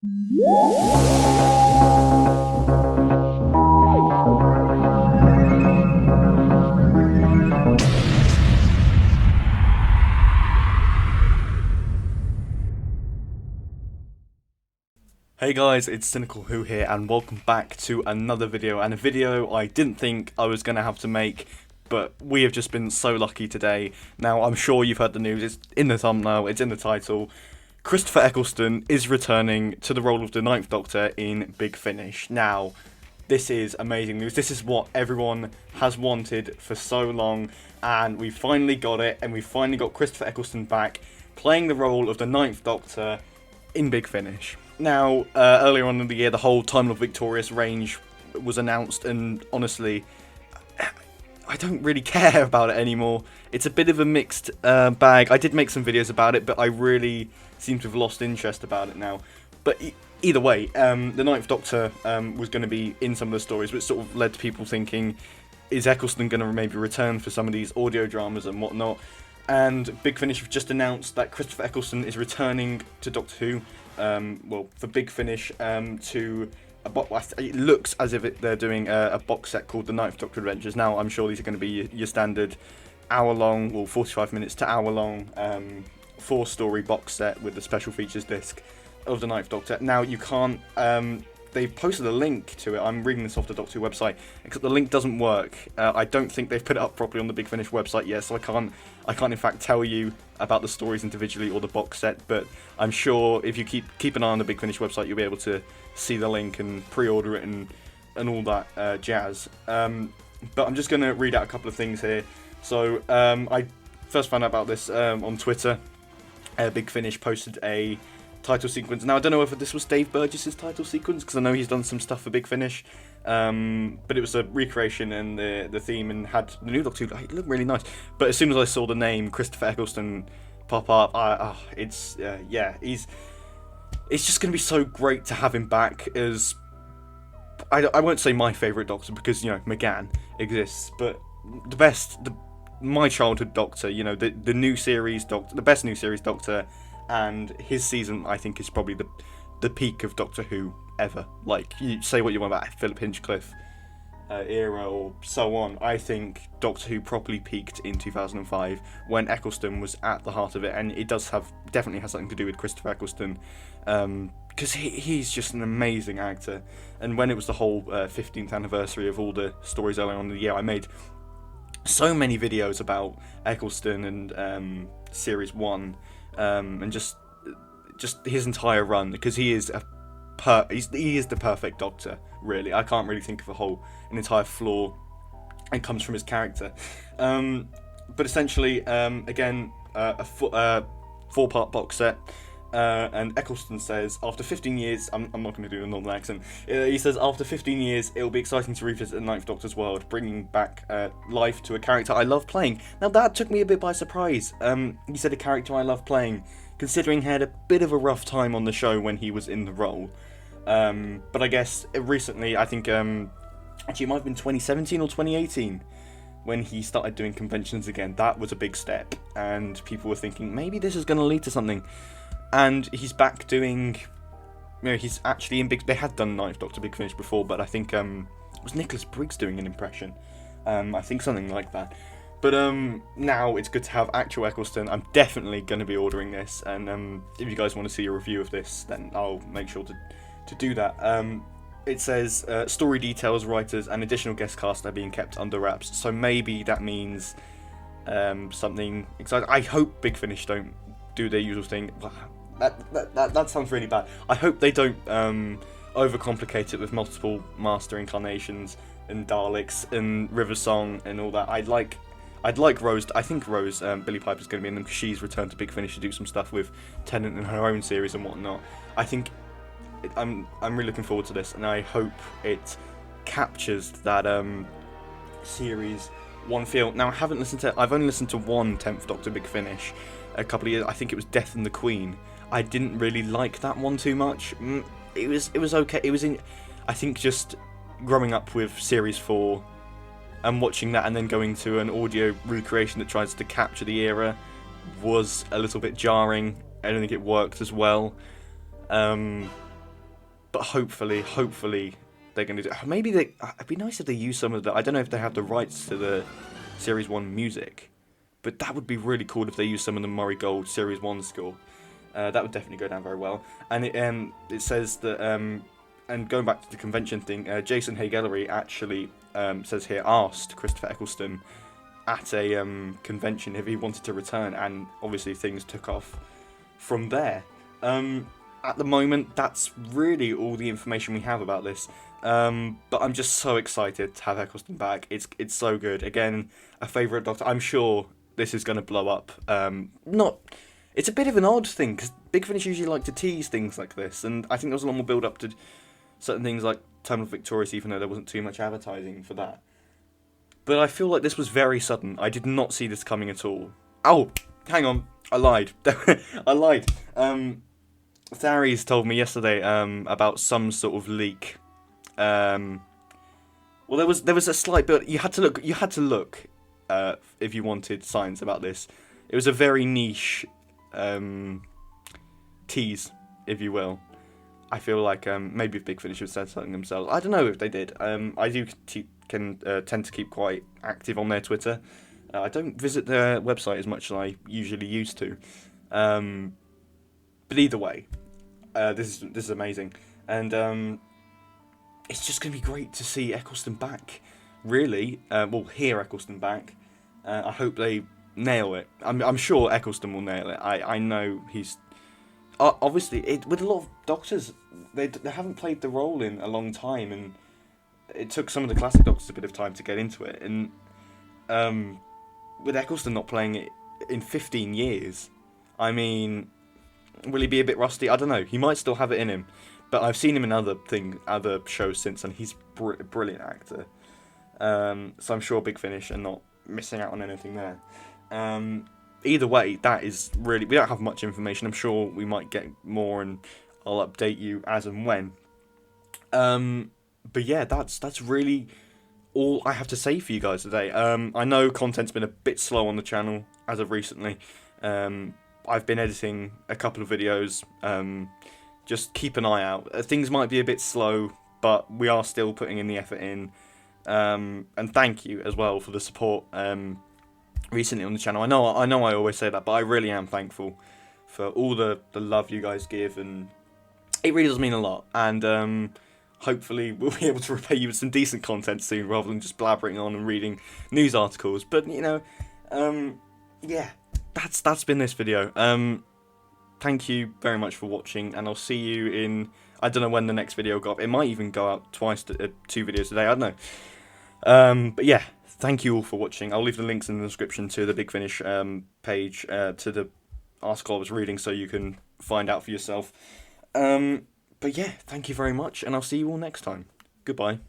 Hey guys, it's Cynical Who here, and welcome back to another video, and a video I didn't think I was going to have to make, but we have just been so lucky today. Now, I'm sure you've heard the news, it's in the thumbnail, it's in the title. Christopher Eccleston is returning to the role of the Ninth Doctor in Big Finish. Now, this is amazing news. This is what everyone has wanted for so long, and we finally got it, and we finally got Christopher Eccleston back, playing the role of the Ninth Doctor in Big Finish. Now, earlier on in the year, the whole Time Lord Victorious range was announced, and honestly, I don't really care about it anymore. It's a bit of a mixed bag. I did make some videos about it, but I really seem to have lost interest about it now. But either way, the Ninth Doctor was going to be in some of the stories, which sort of led to people thinking, is Eccleston going to maybe return for some of these audio dramas and whatnot? And Big Finish have just announced that Christopher Eccleston is returning to Doctor Who. For Big Finish, to it looks as if they're doing a box set called The Ninth Doctor Adventures. Now, I'm sure these are going to be your standard hour-long, well, 45 minutes to hour-long 4-story box set with the special features disc of The Ninth Doctor. Now, you can't, they've posted a link to it. I'm reading this off the Doctor Who website, except the link doesn't work. I don't think they've put it up properly on the Big Finish website yet, so I can't in fact tell you about the stories individually or the box set, but I'm sure if you keep an eye on the Big Finish website, you'll be able to see the link and pre-order it and all that jazz. But I'm just going to read out a couple of things here. So I first found out about this on Twitter. Big Finish posted a title sequence. Now, I don't know if this was Dave Burgess's title sequence, because I know he's done some stuff for Big Finish, but it was a recreation, and the theme, and had the new Doctor Who. It looked really nice. But as soon as I saw the name Christopher Eccleston pop up, it's just going to be so great to have him back as, I won't say my favourite Doctor, because, McGann exists, but my childhood Doctor, the new series Doctor, the best new series Doctor. And his season, I think, is probably the peak of Doctor Who ever. Like, you say what you want about Philip Hinchcliffe era or so on. I think Doctor Who properly peaked in 2005 when Eccleston was at the heart of it, and it definitely has something to do with Christopher Eccleston, because he's just an amazing actor. And when it was the whole 15th anniversary of all the stories earlier on in the year, I made so many videos about Eccleston and Series 1. And just his entire run, because he is he is the perfect Doctor, really. I can't really think of an entire flaw, and comes from his character. But essentially, again, a 4-part box set. And Eccleston says, after 15 years, I'm not going to do a normal accent, he says, after 15 years, it'll be exciting to revisit the Ninth Doctor's world, bringing back life to a character I love playing. Now, that took me a bit by surprise. He said a character I love playing, considering he had a bit of a rough time on the show when he was in the role. But I guess recently, I think, actually it might have been 2017 or 2018, when he started doing conventions again. That was a big step, and people were thinking, maybe this is going to lead to something. And he's back doing, he's actually in Big. They had done Ninth Doctor Big Finish before, but I think it was Nicholas Briggs doing an impression. I think something like that. But now it's good to have actual Eccleston. I'm definitely going to be ordering this, and if you guys want to see a review of this, then I'll make sure to do that. It says story details, writers, and additional guest cast are being kept under wraps. So maybe that means something exciting. I hope Big Finish don't do their usual thing. That sounds really bad. I hope they don't overcomplicate it with multiple Master incarnations and Daleks and River Song and all that. I'd like Rose. I think Rose, Billie Piper's going to be in them, because she's returned to Big Finish to do some stuff with Tennant and her own series and whatnot. I think I'm really looking forward to this, and I hope it captures that series 1 feel. Now, I've only listened to one 10th Doctor Big Finish a couple of years. I think it was Death and the Queen. I didn't really like that one too much. It was okay. It was I think just growing up with Series 4 and watching that, and then going to an audio recreation that tries to capture the era, was a little bit jarring. I don't think it worked as well. but hopefully they're going to do. Maybe it'd be nice if they use some of the. I don't know if they have the rights to the Series 1 music, but that would be really cool if they use some of the Murray Gold Series 1 score. That would definitely go down very well. And it says that, and going back to the convention thing, Jason Haigh-Ellery actually says here asked Christopher Eccleston at a convention if he wanted to return, and obviously things took off from there. At the moment, that's really all the information we have about this. But I'm just so excited to have Eccleston back. It's so good. Again, a favourite Doctor. I'm sure this is going to blow up. It's a bit of an odd thing, because Big Finish usually like to tease things like this, and I think there was a lot more build-up to certain things like Terminal Victorious, even though there wasn't too much advertising for that. But I feel like this was very sudden. I did not see this coming at all. Oh, hang on. I lied. I lied. Tharies told me yesterday about some sort of leak. Well, there was a slight build. You had to look if you wanted signs about this. It was a very niche tease, if you will. I feel like maybe if Big Finish had said something themselves. I don't know if they did. I do tend to keep quite active on their Twitter. I don't visit their website as much as I usually used to. But either way, this is amazing, and it's just gonna be great to see Eccleston back. Really, hear Eccleston back. I hope they nail it. I'm sure Eccleston will nail it. I know he's obviously with a lot of Doctors, they haven't played the role in a long time, and it took some of the classic Doctors a bit of time to get into it. And with Eccleston not playing it in 15 years, I mean, will he be a bit rusty? I don't know. He might still have it in him, but I've seen him in other shows since, and he's a brilliant actor. So I'm sure Big Finish are not missing out on anything there. Either way, that is really... We don't have much information. I'm sure we might get more, and I'll update you as and when. But yeah, that's really all I have to say for you guys today. I know content's been a bit slow on the channel as of recently. I've been editing a couple of videos. Just keep an eye out. Things might be a bit slow, but we are still putting in the effort in. And thank you as well for the support recently on the channel. I know I always say that, but I really am thankful for all the love you guys give, and it really does mean a lot. And hopefully we'll be able to repay you with some decent content soon, rather than just blabbering on and reading news articles. But yeah, that's been this video. Thank you very much for watching, and I'll see you in... I don't know when the next video go up. It might even go out twice, 2 videos today. I don't know. But yeah, thank you all for watching. I'll leave the links in the description to the Big Finish page, to the article I was reading, so you can find out for yourself. But yeah, thank you very much, and I'll see you all next time. Goodbye.